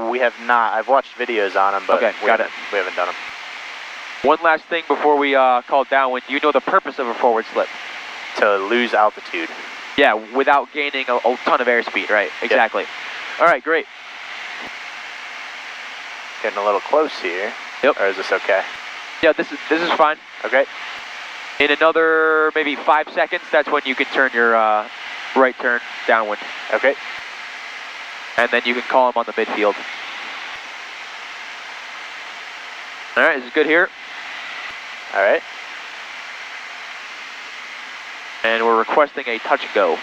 We have not. I've watched videos on them, but okay, we haven't done them. One last thing before we call downwind. Do you know the purpose of a forward slip? To lose altitude. Yeah, without gaining a ton of airspeed, right? Exactly. Yep. All right, great. Getting a little close here. Yep. Or is this okay? Yeah, this is fine. Okay. In another maybe 5 seconds, that's when you can turn your right turn downwind. Okay. And then you can call him on the midfield. All right, is it good here? All right. And we're requesting a touch and go.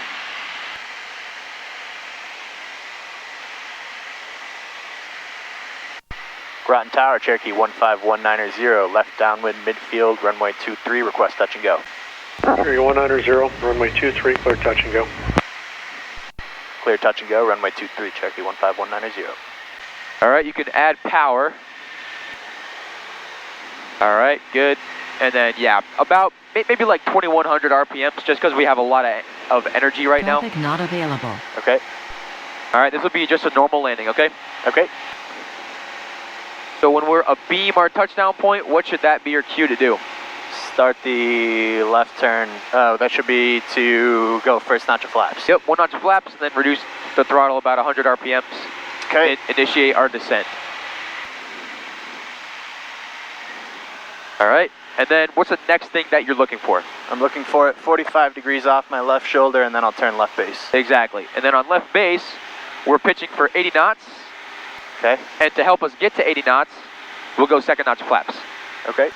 Groton Tower, Cherokee 15190, left downwind, midfield, runway 23, request touch and go. Cherokee 190, runway 23, clear touch and go. Clear touch and go, runway 23, Cherokee 15190. All right, you can add power. All right, good. And then, yeah, about maybe like 2,100 RPMs, just because we have a lot of energy right now. Traffic not available. Okay. All right, this will be just a normal landing, okay? Okay. So when we're abeam our touchdown point, what should that be your cue to do? Start the left turn. Oh, that should be to go first notch of flaps. Yep, 1 notch of flaps, and then reduce the throttle about 100 RPMs. Okay. And initiate our descent. All right, and then what's the next thing that you're looking for? I'm looking for it 45 degrees off my left shoulder, and then I'll turn left base. Exactly, and then on left base, we're pitching for 80 knots. Okay. And to help us get to 80 knots, we'll go second notch flaps. Okay.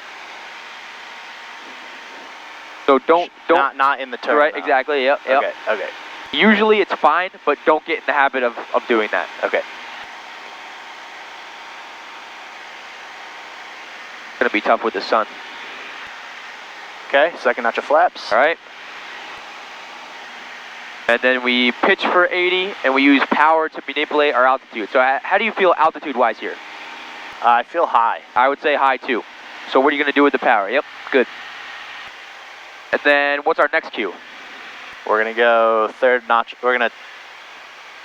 So don't not in the turn. Right, though. exactly. Yep. Okay. Okay. Usually it's fine, but don't get in the habit of doing that. Okay. It's gonna be tough with the sun. Okay. Second notch of flaps. All right. And then we pitch for 80, and we use power to manipulate our altitude. So how do you feel altitude-wise here? I feel high. I would say high too. So what are you gonna do with the power? Yep, good. And then what's our next cue? We're gonna go third notch. We're gonna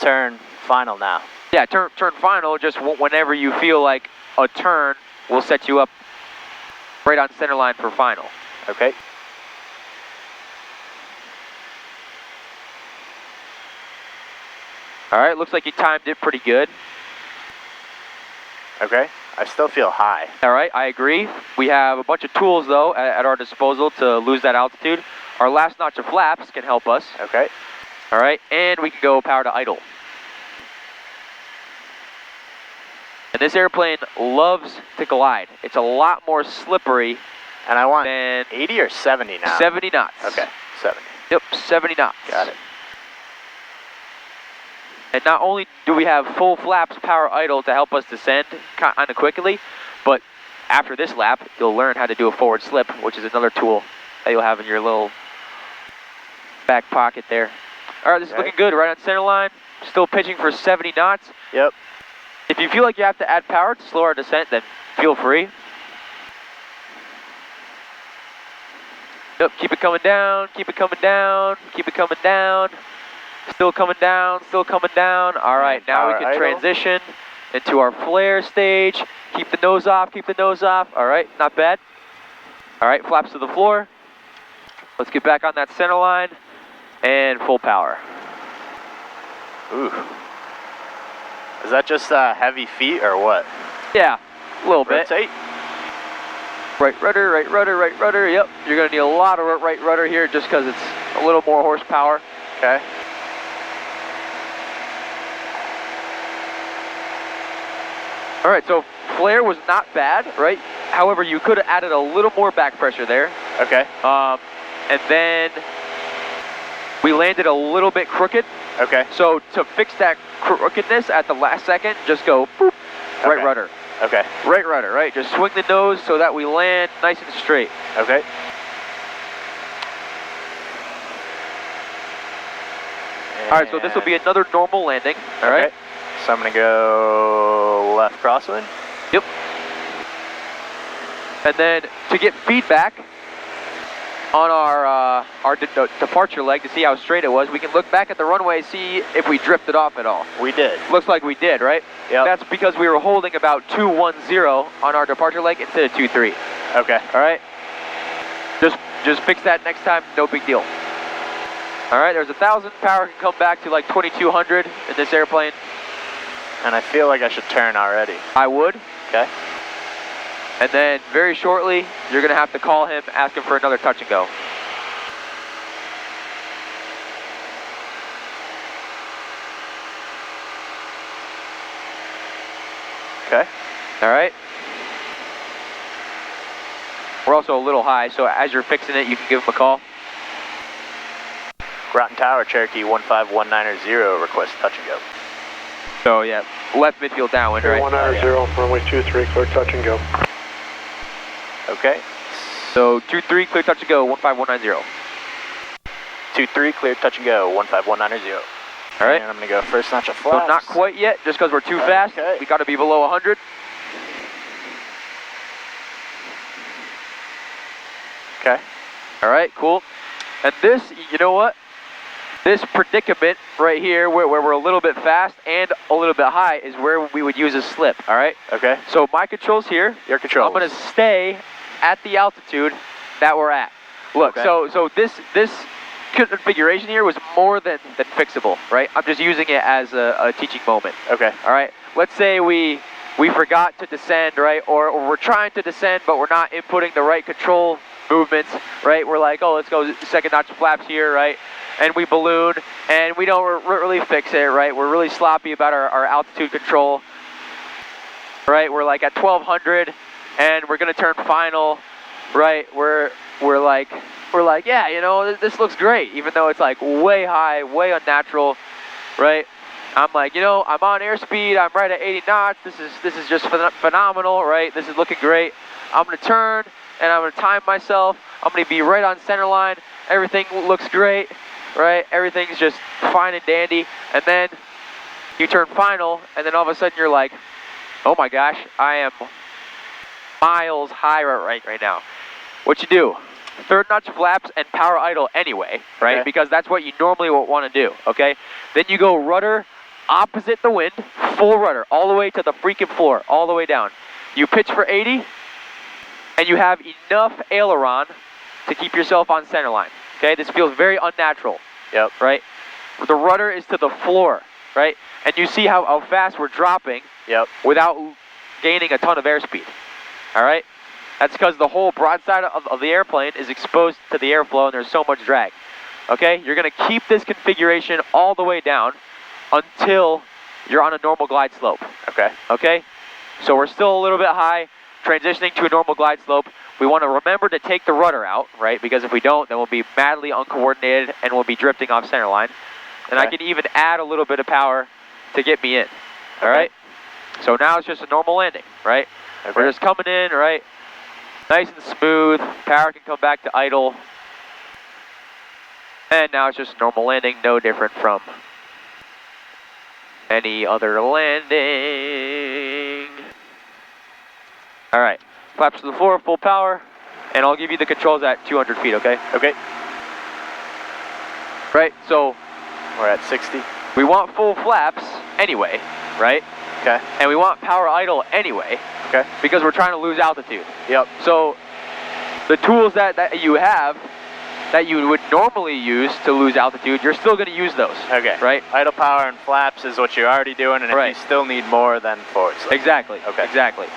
turn final now. Yeah, turn final. Just whenever you feel like a turn will set you up right on center line for final. Okay. All right, looks like you timed it pretty good. Okay. I still feel high. All right, I agree. We have a bunch of tools, though, at our disposal to lose that altitude. Our last notch of flaps can help us. Okay. All right, and we can go power to idle. And this airplane loves to glide. It's a lot more slippery. And I want than 80 or 70 now? 70 knots. Okay, 70. Yep, 70 knots. Got it. And not only do we have full flaps power idle to help us descend kind of quickly, but after this lap, you'll learn how to do a forward slip, which is another tool that you'll have in your little back pocket there. All right, this is looking good, right on center line. Still pitching for 70 knots. Yep. If you feel like you have to add power to slow our descent, then feel free. Yep, keep it coming down, keep it coming down, keep it coming down. Still coming down, still coming down. All right, now we can transition into our flare stage. Keep the nose off, keep the nose off. All right, not bad. All right, flaps to the floor. Let's get back on that center line and full power. Ooh. Is that just heavy feet or what? Yeah, a little bit. Rotate. Right rudder, right rudder, right rudder. Yep, you're gonna need a lot of right rudder here just because it's a little more horsepower. Okay. All right, so flare was not bad, right? However, you could have added a little more back pressure there. Okay. And then we landed a little bit crooked. Okay. So to fix that crookedness at the last second, just go boop, right rudder. Okay. Right rudder, right? Just swing the nose so that we land nice and straight. Okay. All right, so this will be another normal landing. All right. So I'm gonna go left crosswind. Yep. And then to get feedback, on our departure leg to see how straight it was. We can look back at the runway, see if we drifted off at all. We did. Looks like we did, right? Yep. That's because we were holding about 210 on our departure leg instead of 23. Okay. All right? Just fix that next time, no big deal. All right, there's 1,000. Power can come back to like 2,200 in this airplane. And I feel like I should turn already. I would. Okay. And then very shortly, you're gonna have to call him, ask him for another touch and go. Okay. All right. We're also a little high, so as you're fixing it, you can give him a call. Groton Tower, Cherokee 15190, request touch and go. So yeah, left midfield downwind, right? 190, runway 23, clear touch and go. Okay. So 23, clear touch and go, 15190. 23, clear touch and go, 15190. All right. And I'm gonna go first notch of So flaps. not quite yet, just because we're too fast. Okay. We got to be below 100. Okay. All right, cool. And this, you know what? This predicament right here, where we're a little bit fast and a little bit high, is where we would use a slip, all right? Okay. So my controls here. Your controls. I'm going to stay at the altitude that we're at. Look, Okay. so this configuration here was more than fixable, right? I'm just using it as a teaching moment. Okay. All right, let's say we forgot to descend, right? Or we're trying to descend, but we're not inputting the right control movements, right? We're like, oh, let's go second notch flaps here, right? And we balloon, and we don't really fix it, right? We're really sloppy about our altitude control, right? We're like at 1200, and we're gonna turn final, right? We're like, yeah, you know, this looks great, even though it's like way high, way unnatural, right? I'm like, you know, I'm on airspeed, I'm right at 80 knots, this is just phenomenal, right? This is looking great. I'm gonna turn, and I'm gonna time myself, I'm gonna be right on center line, everything looks great, right? Everything's just fine and dandy, and then you turn final, and then all of a sudden you're like, oh my gosh, I am miles high right now. What you do? Third notch flaps and power idle anyway, right? Okay. Because that's what you normally would want to do, okay? Then you go rudder opposite the wind, full rudder, all the way to the freaking floor, all the way down. You pitch for 80, and you have enough aileron to keep yourself on center line, okay? This feels very unnatural. Yep. Right? The rudder is to the floor, right? And you see how fast we're dropping Yep. without gaining a ton of airspeed, all right? That's because the whole broadside of the airplane is exposed to the airflow and there's so much drag, okay? You're gonna keep this configuration all the way down until you're on a normal glide slope, Okay. okay? So we're still a little bit high, transitioning to a normal glide slope. We want to remember to take the rudder out, right? Because if we don't, then we'll be madly uncoordinated and we'll be drifting off center line. And I Okay. can even add a little bit of power to get me in, all right? So now it's just a normal landing, right? Okay. We're just coming in, right? Nice and smooth. Power can come back to idle. And now it's just a normal landing, no different from any other landing. All right. Flaps to the floor, full power, and I'll give you the controls at 200 feet, okay? Okay. Right, so We're at 60. we want full flaps anyway, right? Okay. And we want power idle anyway, Okay. because we're trying to lose altitude. Yep. So the tools that you have that you would normally use to lose altitude, you're still going to use those. Okay. Right? Idle power and flaps is what you're already doing, and if Right. you still need more, then forward slip. Exactly. Okay. Exactly.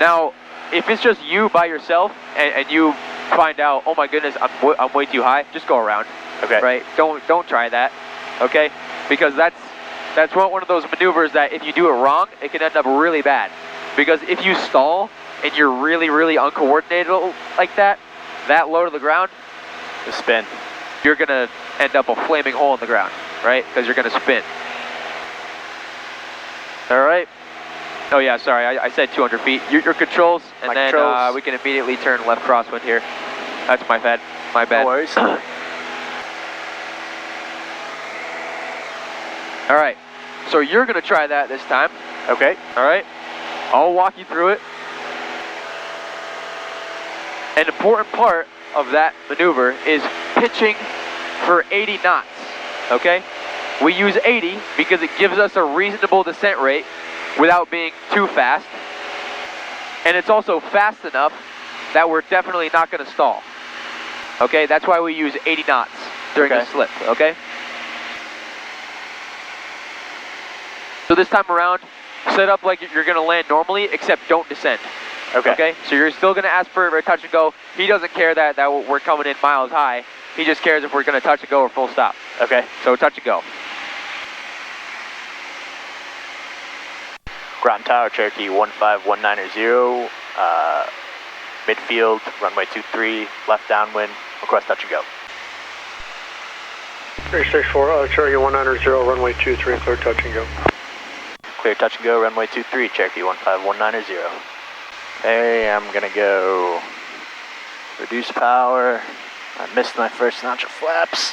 Now, if it's just you by yourself and you find out, oh my goodness, I'm way too high, just go around. Okay. Right? Don't try that. Okay? Because that's one of those maneuvers that if you do it wrong, it can end up really bad. Because if you stall and you're really, really uncoordinated like that low to the ground, The spin. you're gonna end up a flaming hole in the ground, right? Because you're gonna spin. All right. Oh yeah, sorry, I said 200 feet. Your controls, and My then controls. we can immediately turn left crosswind here. That's my bad. My bad. No worries. All right. So you're gonna try that this time. Okay. All right. I'll walk you through it. An important part of that maneuver is pitching for 80 knots, okay? We use 80 because it gives us a reasonable descent rate without being too fast. And it's also fast enough that we're definitely not going to stall. Okay, that's why we use 80 knots during the slip, okay? So this time around, set up like you're going to land normally, except don't descend. Okay, so you're still going to ask for a touch and go. He doesn't care that we're coming in miles high. He just cares if we're going to touch and go or full stop. Okay, so touch and go. Ground Tower, Cherokee 15190, midfield, runway 23, left downwind, request touch and go. 364, Cherokee 190, runway 23, clear touch and go. Clear touch and go, runway 23, Cherokee 15190. Okay, I'm gonna go reduce power. I missed my first notch of flaps.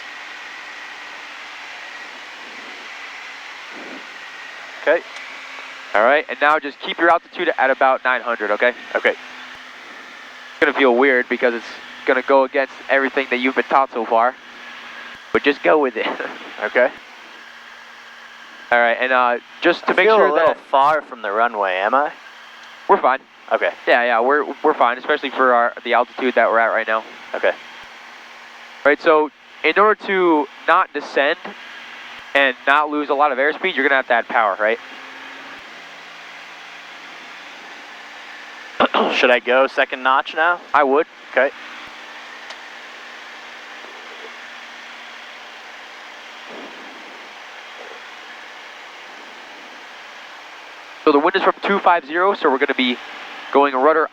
Okay. All right, and now just keep your altitude at about 900, okay? Okay. It's gonna feel weird because it's gonna go against everything that you've been taught so far, but just go with it. Okay. All right, and just to make sure sure a little that far from the runway, am I? we're fine. Okay. Yeah, we're fine, especially for the altitude that we're at right now. Okay. Right, so in order to not descend and not lose a lot of airspeed, you're gonna have to add power, right? Should I go second notch now? I would. Okay. So the wind is from 250, so we're gonna be going rudder